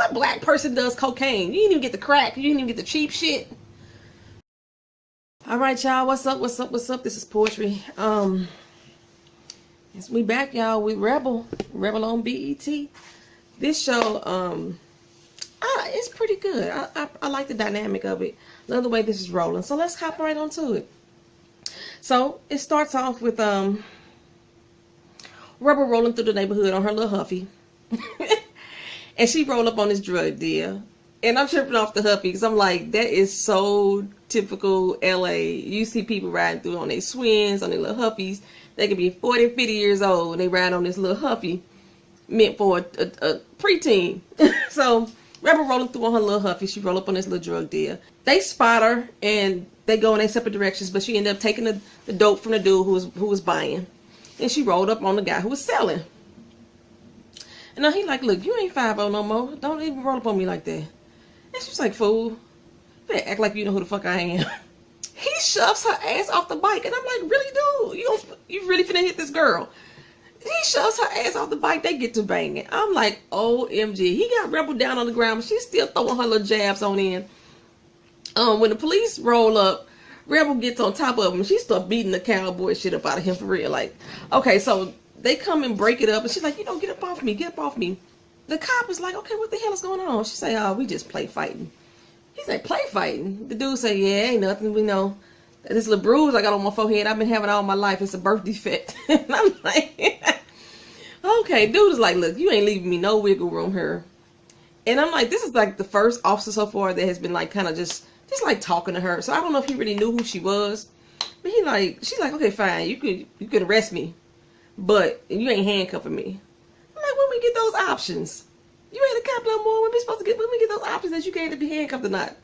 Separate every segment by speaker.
Speaker 1: What black person does cocaine? You didn't even get the crack. You didn't even get the cheap shit. All right, y'all. What's up? What's up? What's up? This is Poetry. We back, y'all, with Rebel on BET. This show, it's pretty good. I like the dynamic of it. Love the way this is rolling. So let's hop right onto it. So it starts off with Rebel rolling through the neighborhood on her little Huffy. And she rolled up on this drug deal. And I'm tripping off the Huffy because I'm like, that is so typical LA. You see people riding through on their swings, on their little Huffies. They could be 40, 50 years old and they ride on this little Huffy meant for a preteen. So Rebel rolling through on her little Huffy. She roll up on this little drug deal. They spot her and they go in their separate directions, but she ended up taking the dope from the dude who was buying. And she rolled up on the guy who was selling. And now he like, look, you ain't 5-0 no more. Don't even roll up on me like that. And she's like, fool, you better act like you know who the fuck I am. He shoves her ass off the bike. And I'm like, really, dude? You really finna hit this girl? He shoves her ass off the bike. They get to banging. I'm like, OMG. He got Rebel down on the ground, but she's still throwing her little jabs on in. When the police roll up, Rebel gets on top of him. She starts beating the cowboy shit up out of him for real. Like, okay, so they come and break it up. And she's like, get up off me. Get up off me. The cop is like, okay, what the hell is going on? She say, we just play fighting. He's like, play fighting? The dude say, yeah, ain't nothing. We know. This little bruise I got on my forehead, I've been having all my life. It's a birth defect. And I'm like, okay. Dude is like, look, you ain't leaving me no wiggle room here. And I'm like, this is like the first officer so far that has been like kind of just like talking to her. So I don't know if he really knew who she was. But she's like, okay, fine. You could arrest me, but you ain't handcuffing me. I'm like, when we get those options? You ain't a cop no more. When we get those options that you can't be handcuffed or not?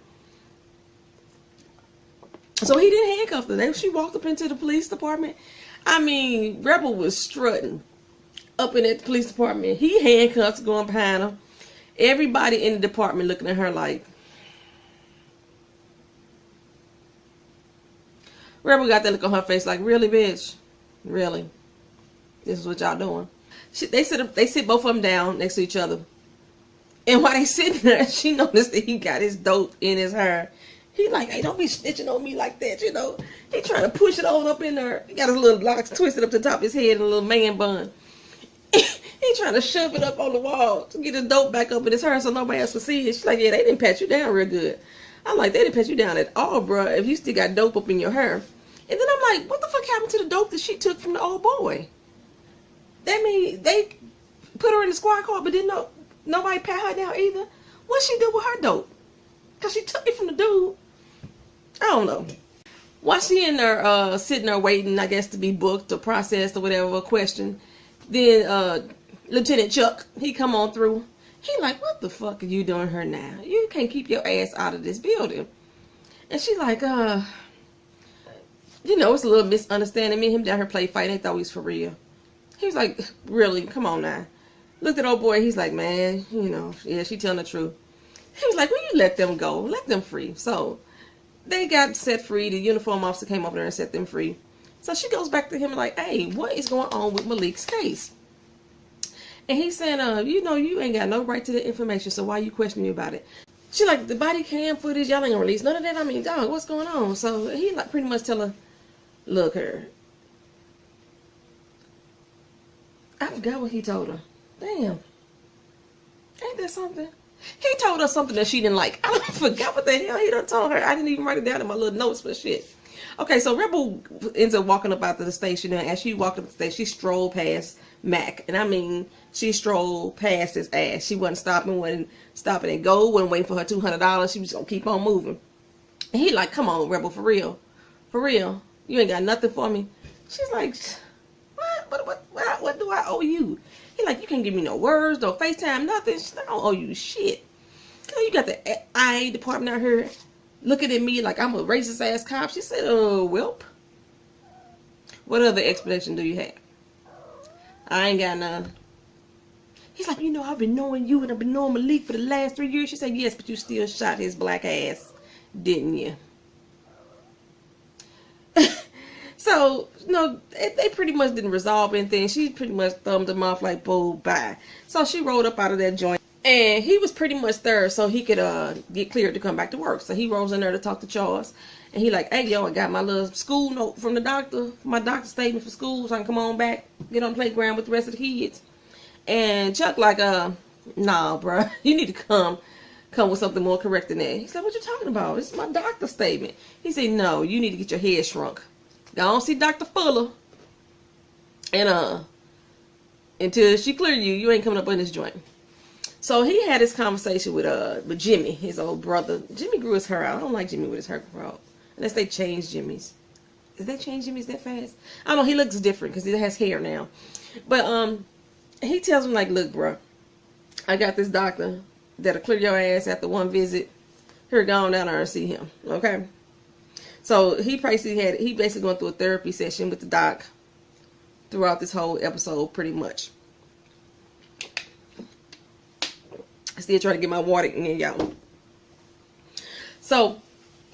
Speaker 1: So he didn't handcuff her. Then she walked up into the police department. I mean, Rebel was strutting up in that police department. He handcuffed, going behind her. Everybody in the department looking at her like. Rebel got that look on her face like, really, bitch? Really? This is what y'all doing? They sit both of them down next to each other. And while they sitting there, she noticed that he got his dope in his hair. He like, hey, don't be snitching on me like that, you know. He trying to push it on up in there. He got his little locks twisted up to the top of his head in a little man bun. He trying to shove it up on the wall to get his dope back up in his hair so nobody else can see it. She's like, yeah, they didn't pat you down real good. I'm like, they didn't pat you down at all, bro, if you still got dope up in your hair. And then I'm like, what the fuck happened to the dope that she took from the old boy? That mean they put her in the squad car, but didn't nobody pat her down either? What she do with her dope? Because she took it from the dude. I don't know. While she in there sitting there waiting, I guess, to be booked or processed or whatever, a question, then Lieutenant Chuck, he come on through. He like, what the fuck are you doing here now? You can't keep your ass out of this building. And she like, it's a little misunderstanding. Me and him down here play fight. They thought he was for real. He was like, really? Come on now. Looked at old boy. He's like, man, yeah, she telling the truth. He was like, well, you let them go. Let them free. So they got set free. The uniform officer came over there and set them free. So she goes back to him like, hey, what is going on with Malik's case? And he's saying, you ain't got no right to the information, so why you questioning me about it? She like, the body cam footage, y'all ain't gonna release none of that. I mean, dog, what's going on? So he like pretty much tell her, look her. I forgot what he told her. Damn. Ain't that something? He told her something that she didn't like. I forgot what the hell he done told her. I didn't even write it down in my little notes for shit. Okay, so Rebel ends up walking up out to the station, and as she walked up the station, she strolled past Mac. And I mean, she strolled past his ass. She wasn't stopping and go, wasn't waiting for her $200. She was gonna keep on moving. And he like, come on, Rebel, for real. For real. You ain't got nothing for me. She's like, what do I owe you? He like, you can't give me no words, no FaceTime, nothing. She's like, I don't owe you shit. You got the IA department out here looking at me like I'm a racist ass cop. She said, welp. What other explanation do you have? I ain't got none. He's like, I've been knowing you and I've been knowing Malik for the last 3 years. She said, yes, but you still shot his black ass, didn't you? So, they pretty much didn't resolve anything. She pretty much thumbed him off like, boo, bye. So she rolled up out of that joint. And he was pretty much there so he could get cleared to come back to work. So he rolls in there to talk to Charles. And he like, hey, yo, I got my little school note from the doctor, my doctor's statement for school, so I can come on back, get on the playground with the rest of the kids. And Chuck like, nah, bro, you need to come with something more correct than that. He's like, what you talking about? This is my doctor's statement. He said, no, you need to get your head shrunk. Go on see Dr. Fuller. And until she clear you, you ain't coming up in this joint. So he had this conversation with Jimmy, his old brother. Jimmy grew his hair out. I don't like Jimmy with his hair out. Unless they change Jimmy's. Did they change Jimmy's that fast? I don't know. He looks different because he has hair now. But he tells him, like, look, bro, I got this doctor that'll clear your ass after one visit. Here, go on down there and see him. Okay? So he basically going through a therapy session with the doc throughout this whole episode, pretty much. Still trying to get my water in there, y'all. So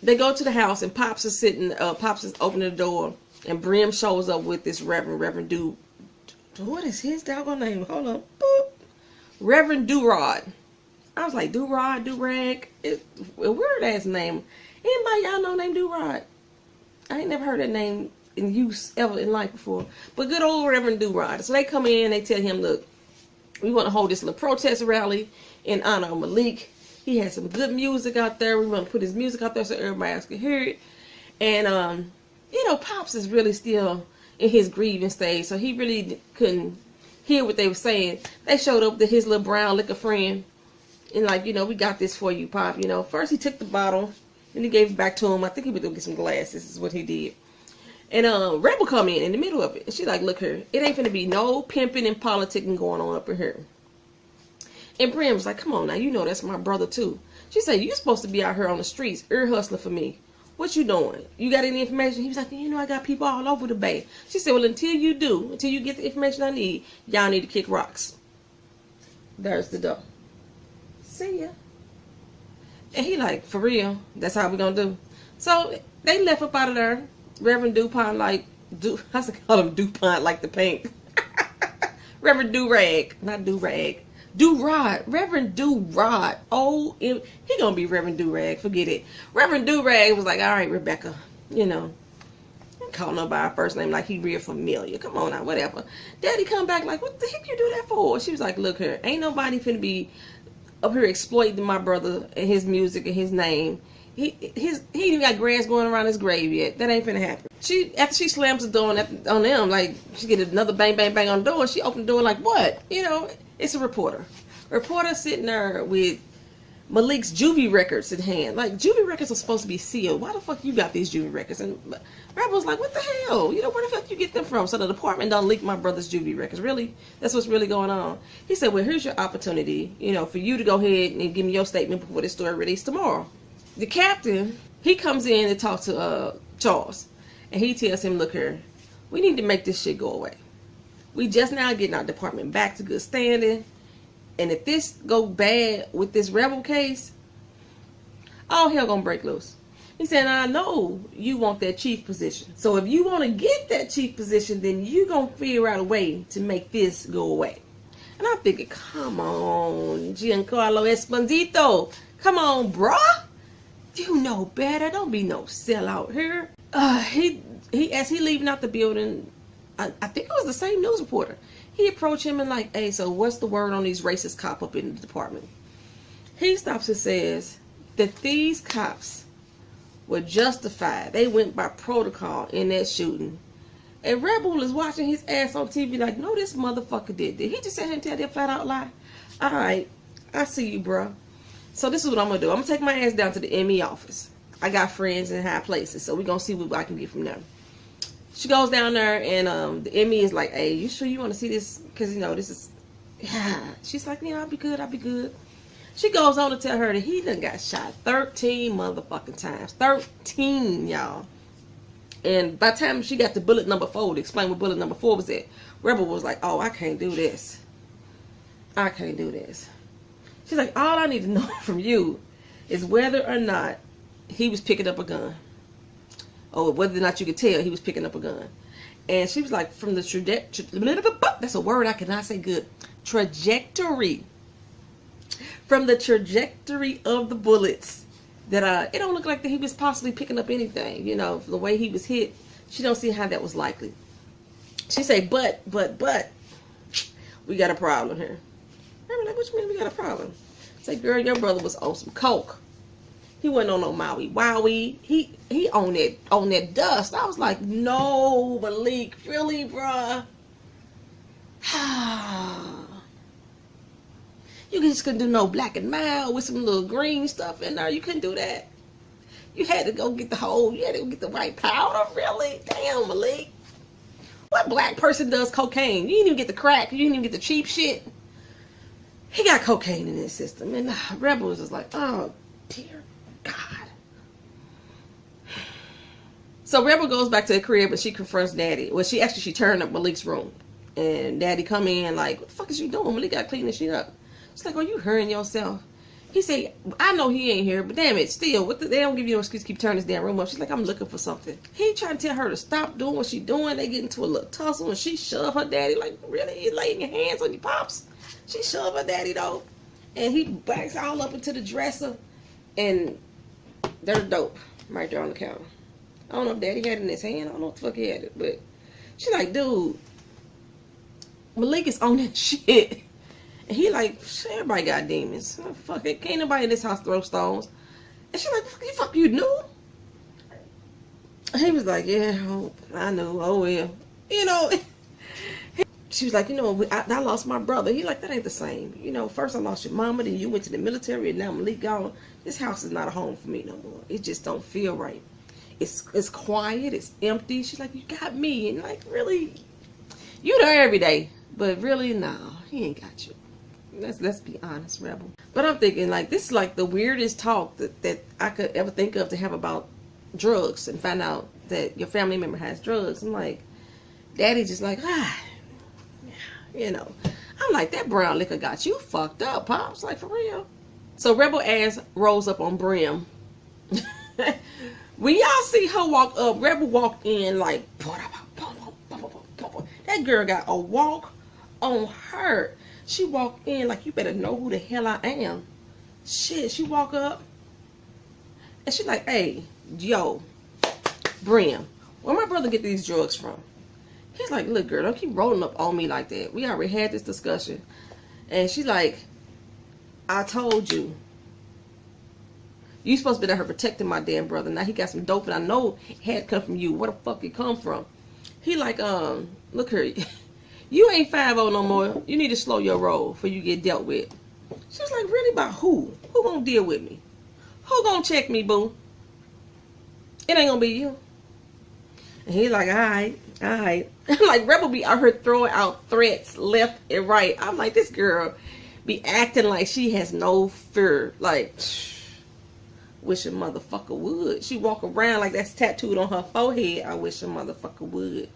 Speaker 1: they go to the house and Pops is opening the door, and Brim shows up with this Reverend dude. What is his doggone name? Hold on. Boop. Reverend Durod. I was like, Durod, Durag. A weird ass name. Anybody y'all know named Durod? I ain't never heard that name in use ever in life before. But good old Reverend Durod. So they come in, they tell him, look, we want to hold this little protest rally in honor of Malik. He has some good music out there. We want to put his music out there so everybody else can hear it. And, Pops is really still in his grieving stage, so he really couldn't hear what they were saying. They showed up to his little brown liquor friend and like, we got this for you, Pop. First he took the bottle and he gave it back to him. I think he went to get some glasses. This is what he did. And Rebel come in the middle of it. And she like, look here, it ain't finna be no pimping and politicking going on up in here. And Brim was like, come on now, that's my brother too. She said, you supposed to be out here on the streets, ear hustling for me. What you doing? You got any information? He was like, I got people all over the bay. She said, well, until you get the information I need, y'all need to kick rocks. There's the door. See ya. And he like, for real? That's how we gonna do? So they left up out of there. Reverend DuPont I used to call him DuPont like the paint. Reverend Durag, not Durag. Durod, Reverend Durod. Oh, he gonna be Reverend Durag. Forget it. Reverend Durag was like, all right, Rebecca, don't call nobody first name like he real familiar. Come on now, whatever. Daddy come back like, what the heck you do that for? She was like, look here, ain't nobody finna be up here exploiting my brother and his music and his name. He ain't even got grass going around his grave yet. That ain't finna happen. After she slams the door on them, like she get another bang bang bang on the door. She opened the door like, what? It's a reporter. Reporter sitting there with Malik's juvie records in hand. Like, juvie records are supposed to be sealed. Why the fuck you got these juvie records? And Rebel's like, what the hell? Where the fuck you get them from? So the department don't leak my brother's juvie records. Really? That's what's really going on. He said, well, here's your opportunity, for you to go ahead and give me your statement before this story released tomorrow. The captain, he comes in and talks to Charles. And he tells him, look here, we need to make this shit go away. We just now getting our department back to good standing. And if this go bad with this Rebel case, all hell gonna break loose. He said, I know you want that chief position. So if you want to get that chief position, then you gonna figure out a way to make this go away. And I'm thinking, come on, Giancarlo Esposito. Come on, bruh. You know better. Don't be no sellout here. He as he leaving out the building, I think it was the same news reporter. He approached him and like, hey, so what's the word on these racist cops up in the department? He stops and says that these cops were justified. They went by protocol in that shooting. And Rebel is watching his ass on TV like, no, this motherfucker did. Did he just sit here and tell that flat out lie? All right, I see you, bro. So this is what I'm going to do. I'm going to take my ass down to the ME office. I got friends in high places, so we're going to see what I can get from them. She goes down there, and the ME is like, hey, you sure you want to see this? Because, this is... Yeah. She's like, yeah, I'll be good. I'll be good. She goes on to tell her that he done got shot 13 motherfucking times. 13, y'all. And by the time she got to bullet number 4 to explain what bullet number 4 was at, Rebel was like, oh, I can't do this. I can't do this. She's like, all I need to know from you is whether or not he was picking up a gun. Or whether or not you could tell he was picking up a gun. And she was like, from the trajectory, that's a word I cannot say good. Trajectory. from the trajectory of the bullets that it don't look like that he was possibly picking up anything. You know, the way he was hit, she don't see how that was likely. She say, but, we got a problem here. I'm like, what you mean we got a problem? Say, girl, your brother was on some coke. He wasn't on no Maui Wowie. He on that dust. I was like, no, Malik, really, bruh? You just couldn't do no black and mild with some little green stuff in there. You couldn't do that. You had to go get you had to go get the right powder, really? Damn, Malik. What black person does cocaine? You didn't even get the crack. You didn't even get the cheap shit. He got cocaine in his system. And Rebel was just like, oh, dear God. So Rebel goes back to the crib and she confronts Daddy. Well, she turned up Malik's room. And Daddy come in like, what the fuck is you doing? Malik got to clean this shit up. It's like, are you hurting yourself? He said, I know he ain't here, but damn it, still, they don't give you no excuse to keep turning this damn room up. She's like, I'm looking for something. He trying to tell her to stop doing what she doing. They get into a little tussle, and she shove her daddy. Like, really? You laying your hands on your pops? She shove her daddy, though. And he backs all up into the dresser, and there's dope right there on the counter. I don't know if Daddy had it in his hand. I don't know what the fuck he had it, but she's like, dude, Malik is on that shit. And he like, everybody got demons. Oh, fuck it. Can't nobody in this house throw stones. And she like, fuck you knew? He was like, yeah, I knew. Oh, well. You know. She was like, you know, I lost my brother. He like, that ain't the same. You know, first I lost your mama, then you went to the military, and now Malik gone. This house is not a home for me no more. It just don't feel right. It's quiet. It's empty. She's like, you got me. And like, really? You there every day. But really, no. He ain't got you. Let's be honest, Rebel. But I'm thinking, like, this is like the weirdest talk that I could ever think of to have about drugs and find out that your family member has drugs. I'm like, Daddy just like, you know. I'm like, that brown liquor got you fucked up, Pops. Like, for real. So Rebel ass rolls up on Brim. When y'all see her walk up, Rebel walked in like, that girl got a walk on her. She walked in like, you better know who the hell I am. Shit, she walk up and she like, hey, yo, Brim, where my brother get these drugs from? He's like, look, girl, don't keep rolling up on me like that. We already had this discussion. And she's like, I told you. You supposed to be there protecting my damn brother. Now he got some dope and I know it had come from you. Where the fuck it come from? He like, look here. You ain't 5-0 no more. You need to slow your roll before you get dealt with. She was like, really? About who? Who gonna deal with me? Who gonna check me, boo? It ain't gonna be you. And he like, all right. I'm like, Rebel be out here throwing out threats left and right. I'm like, this girl be acting like she has no fear. Like, wish a motherfucker would. She walk around like that's tattooed on her forehead. I wish a motherfucker would.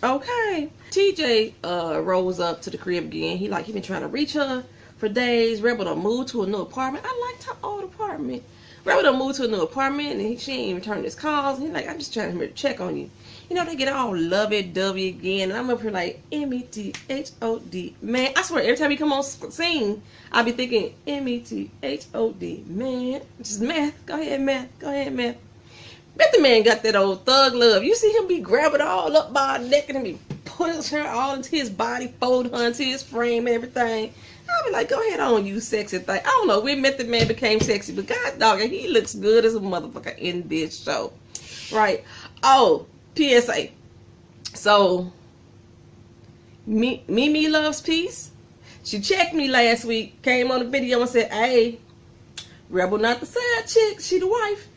Speaker 1: Okay. TJ rolls up to the crib again. He been trying to reach her for days. Rebel done moved to a new apartment. I liked her old apartment. Rebel done moved to a new apartment and she ain't even returning his calls. And he's like, I'm just trying to check on you. You know, they get all lovey-dovey again. And I'm up here like, M-E-T-H-O-D. Man, I swear, every time he come on scene, I be thinking, M-E-T-H-O-D. Man, just meth. Go ahead, meth. Go ahead, meth. Bet the man got that old thug love. You see him be grabbing all up by her neck and be putting her all into his body, folding her into his frame and everything. I'll be like, go ahead on, you sexy thing. I don't know, we met the man became sexy, but God dog, he looks good as a motherfucker in this show. Right. Oh, PSA. So, Mimi loves peace. She checked me last week, came on the video and said, hey, Rebel not the side chick, she the wife.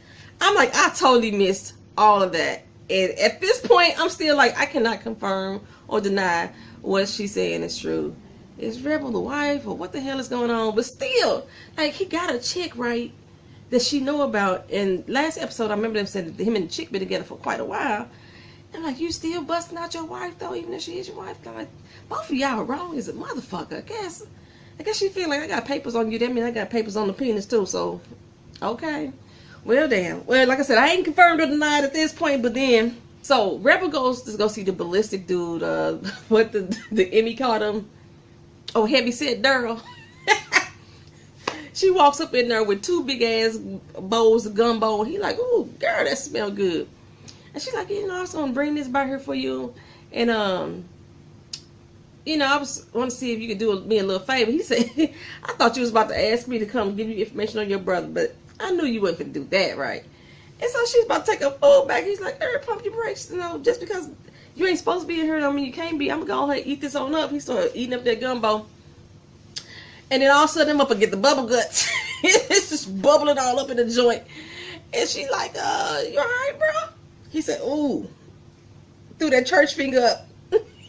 Speaker 1: I'm like, I totally missed all of that. And at this point, I'm still like, I cannot confirm or deny what she's saying is true. Is Rebel the wife or what the hell is going on? But still, like, he got a chick, right, that she know about. And last episode, I remember them saying that him and the chick been together for quite a while. I'm like, you still busting out your wife, though, even if she is your wife? I'm like, both of y'all wrong as a motherfucker. I guess she feel like I got papers on you. That means I got papers on the penis, too. So, okay. Well, damn. Well, like I said, I ain't confirmed or denied at this point, but then, so Rebel goes to go see the ballistic dude, what the Emmy called him, Oh, heavy set Daryl. She walks up in there with 2 big ass bowls of gumbo. He like, "Ooh, girl, that smell good." And she's like, "You know, I was gonna bring this by here for you, and you know, I want to see if you could do me a little favor." He said, "I thought you was about to ask me to come give you information on your brother, but I knew you wasn't gonna do that, right?" And so she's about to take her food back. He's like, "Pump your brakes, you know, just because you ain't supposed to be in here, I mean, you can't be. I'm gonna go ahead and eat this on up." He started eating up that gumbo. And then all of a sudden, I'm up and get the bubble guts. It's just bubbling all up in the joint. And she's like, "You all right, bro?" He said, "Ooh." Threw that church finger up.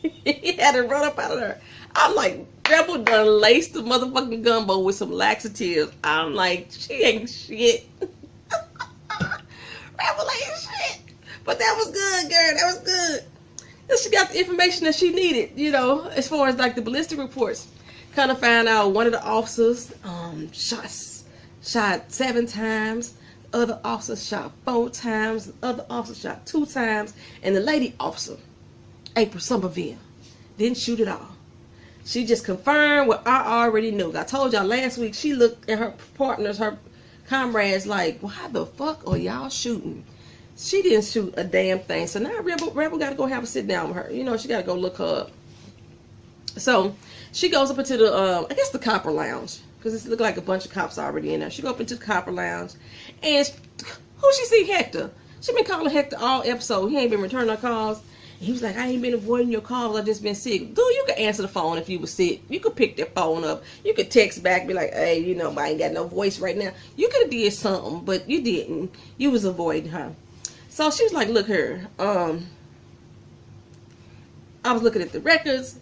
Speaker 1: He had to run up out of there. I'm like, Rebel done laced the motherfucking gumbo with some laxatives. I'm like, she ain't shit. Rebel ain't shit. But that was good, girl. That was good. And she got the information that she needed, you know, as far as like the ballistic reports. Kind of found out one of the officers shot 7 times. The other officer shot 4 times. The other officer shot 2 times. And the lady officer, April Somerville, didn't shoot at all. She just confirmed what I already knew. I told y'all last week, she looked at her partners, her comrades like, "Why the fuck are y'all shooting?" She didn't shoot a damn thing. So now Rebel got to go have a sit down with her. You know, she got to go look her up. So she goes up into the, I guess the copper lounge, because it looked like a bunch of cops already in there. She go up into the copper lounge, and who she see? Hector. She been calling Hector all episode. He ain't been returning her calls. And he was like, "I ain't been avoiding your calls. I just been sick." Dude, you could answer the phone if you was sick. You could pick that phone up. You could text back, be like, "Hey, you know, I ain't got no voice right now." You could have did something, but you didn't. You was avoiding her. So she was like, "Look here. I was looking at the records.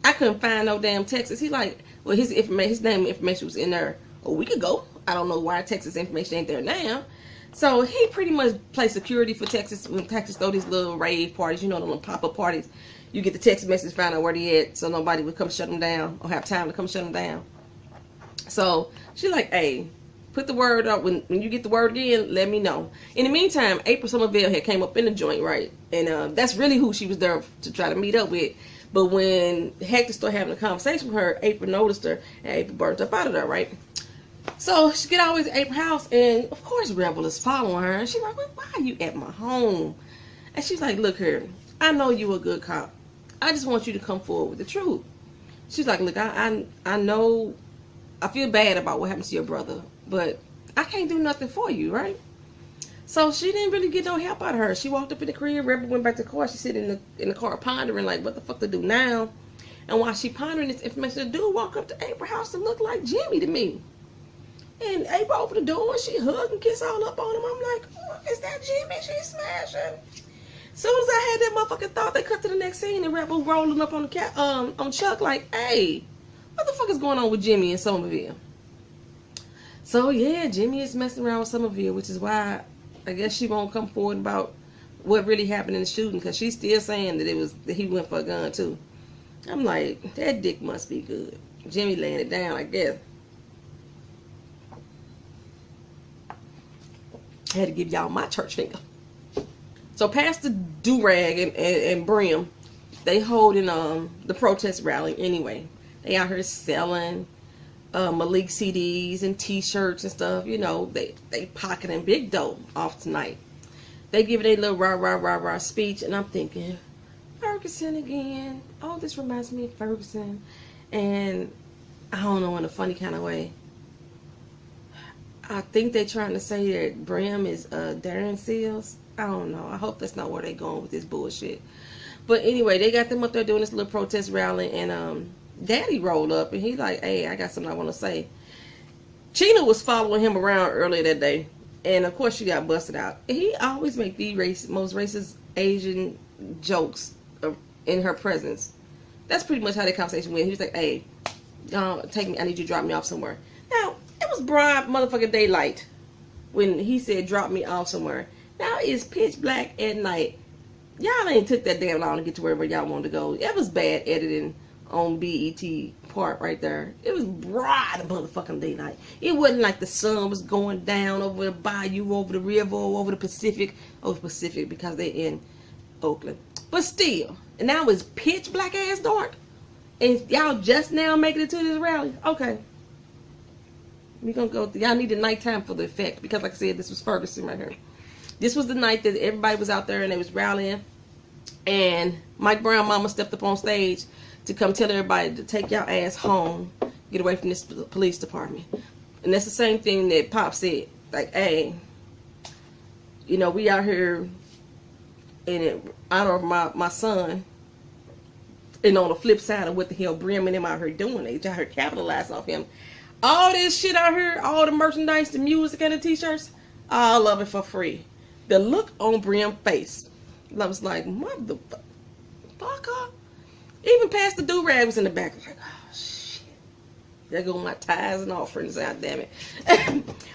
Speaker 1: I couldn't find no damn Texas." He like, well, his name and information was in there a week ago. I don't know why Texas information ain't there now. So he pretty much plays security for Texas. When Texas throw these little rave parties, you know, the little pop-up parties, you get the text message, find out where they at, so nobody would come shut them down or have time to come shut them down. So she like, "Hey, put the word out. When you get the word again, let me know." In the meantime, April Somerville had came up in the joint, right? And that's really who she was there to try to meet up with. But when Hector started having a conversation with her, April noticed her, and April burnt up out of there, right? So she get always to April's house, and of course Rebel is following her. And she's like, "Why are you at my home?" And she's like, "Look here, I know you a good cop. I just want you to come forward with the truth." She's like, "Look, I know, I feel bad about what happened to your brother, but I can't do nothing for you, right?" So she didn't really get no help out of her. She walked up in the crib. Rebel went back to the car. She sitting in the car pondering like, what the fuck to do now? And while she pondering this information, the dude walked up to April's house and looked like Jimmy to me. And April opened the door and she hugged and kissed all up on him. I'm like, "Oh, is that Jimmy she's smashing?" Soon as I had that motherfucking thought, they cut to the next scene and Rebel rolling up on the on Chuck like, "Hey, what the fuck is going on with Jimmy in Somerville?" So yeah, Jimmy is messing around with Somerville, which is why I guess she won't come forward about what really happened in the shooting, because she's still saying that he went for a gun too. I'm like, that dick must be good. Jimmy laying it down, I guess. I had to give y'all my church finger. So Pastor Durag and Brim, they holding the protest rally anyway. They out here selling Malik CDs and t-shirts and stuff. You know, they pocketing big dough off tonight. They give it a little rah speech, and I'm thinking, Ferguson again. Oh, this reminds me of Ferguson. And I don't know, in a funny kind of way, I think they're trying to say that Brim is Darren Seals. I don't know. I hope that's not where they're going with this bullshit. But anyway, they got them up there doing this little protest rally, and Daddy rolled up, and he like, "Hey, I got something I want to say." Chyna was following him around earlier that day, and of course she got busted out. He always make the most racist Asian jokes in her presence. That's pretty much how the conversation went. He was like, "Hey, take me. I need you to drop me off somewhere." Now, it was broad motherfucking daylight when he said drop me off somewhere. Now it's pitch black at night. Y'all ain't took that damn long to get to wherever y'all wanted to go. That was bad editing on BET part right there. It was broad motherfucking daylight. It wasn't like the sun was going down over the bayou, over the river, over the Pacific. Oh, Pacific because they in Oakland. But still, and now it's pitch black ass dark. And y'all just now making it to this rally? Okay. We're going to go through. Y'all need the nighttime for the effect. Because like I said, this was Ferguson right here. This was the night that everybody was out there and they was rallying. And Mike Brown mama stepped up on stage to come tell everybody to take y'all ass home. Get away from this police department. And that's the same thing that Pop said. Like, hey, you know, we out here in honor of my son. And on the flip side of what the hell Brim and them out here doing, they out here capitalizing off him. All this shit out here, all the merchandise, the music, and the t-shirts, all of it for free. The look on Brim's face, I was like, motherfucker. Even past the do-rag was in the back. I was like, oh shit. There go my tithes and offerings out, damn it.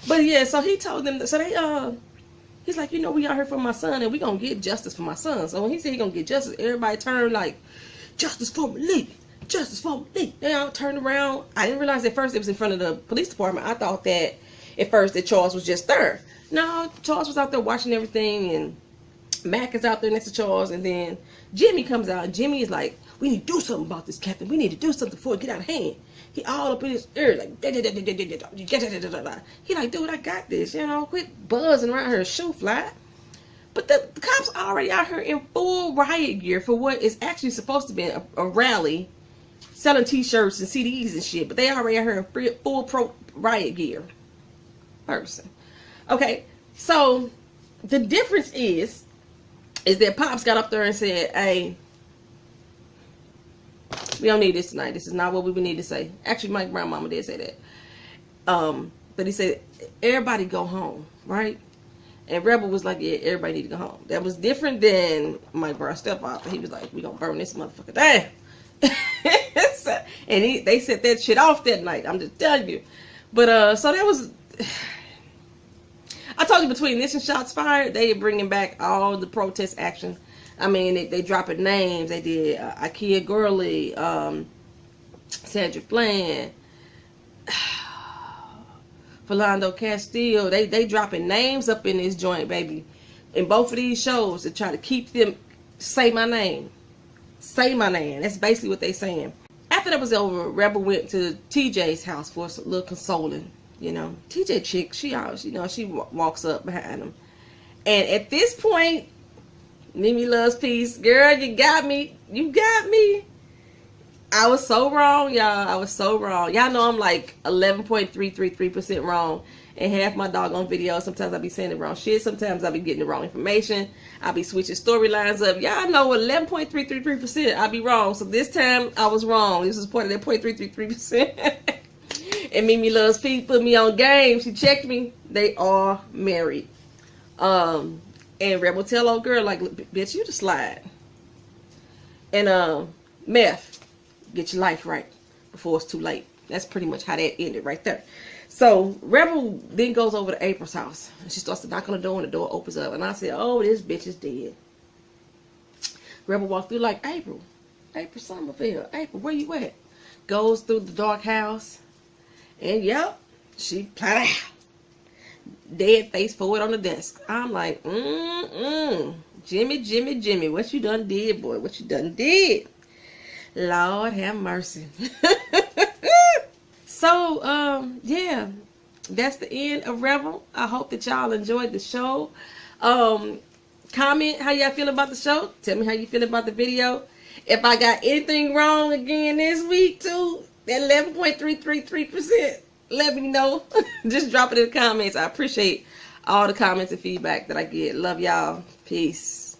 Speaker 1: But yeah, so he told them that, so they he's like, you know, we out here for my son and we gonna get justice for my son. So when he said he gonna get justice, everybody turned like, justice for Malik. Justice for Malik. They all turned around. I didn't realize at first it was in front of the police department. I thought that at first that Charles was just there. No, Charles was out there watching everything, and Mac is out there next to Charles, and then Jimmy comes out, and Jimmy is like, we need to do something about this, Captain. We need to do something before it get out of hand. He all up in his ear, like, he like, dude, I got this, you know, quit buzzing around here, shoe fly. But the cops are already out here in full riot gear for what is actually supposed to be a rally, selling t-shirts and CDs and shit. But they already out here in full pro riot gear. Person. Okay, so the difference is that Pops got up there and said, hey, we don't need this tonight. This is not what we would need to say. Actually, Mike Brown mama did say that. But he said, everybody go home, right? And Rebel was like, yeah, everybody need to go home. That was different than Mike Brown stepfather. He was like, we gonna burn this motherfucker down. And they set that shit off that night. I'm just telling you. But so that was, I told you, between this and Shots Fired, they are bringing back all the protest action. I mean, they dropping names. They did Ikea Gurley, Sandra Bland, Philando Castile. They dropping names up in this joint, baby. In both of these shows to try to keep them, say my name. Say my name. That's basically what they saying. After that was over, Rebel went to TJ's house for a little consoling. You know, TJ chick, she always, you know, she walks up behind him. And at this point, Mimi loves peace. Girl, you got me. You got me. I was so wrong, y'all. I was so wrong. Y'all know I'm like 11.333% wrong. And half my doggone videos, sometimes I be saying the wrong shit. Sometimes I be getting the wrong information. I be switching storylines up. Y'all know 11.333% I be wrong. So this time I was wrong. This was part of that 0.333%. And Mimi Loves Peace put me on game. She checked me. They are married. And Rebel tell old girl, like, bitch, you the slide. And Meth, get your life right before it's too late. That's pretty much how that ended right there. So Rebel then goes over to April's house. And she starts to knock on the door, and the door opens up. And I said, oh, this bitch is dead. Rebel walked through like, April Somerville. April, where you at? Goes through the dark house. And yep, she plowed out. Dead face forward on the desk. I'm like, Jimmy, what you done did, boy? What you done did? Lord have mercy. So, yeah, that's the end of Rebel. I hope that y'all enjoyed the show. Comment how y'all feel about the show. Tell me how you feel about the video. If I got anything wrong again this week, too, that 11.333%, let me know. Just drop it in the comments. I appreciate all the comments and feedback that I get. Love y'all. Peace.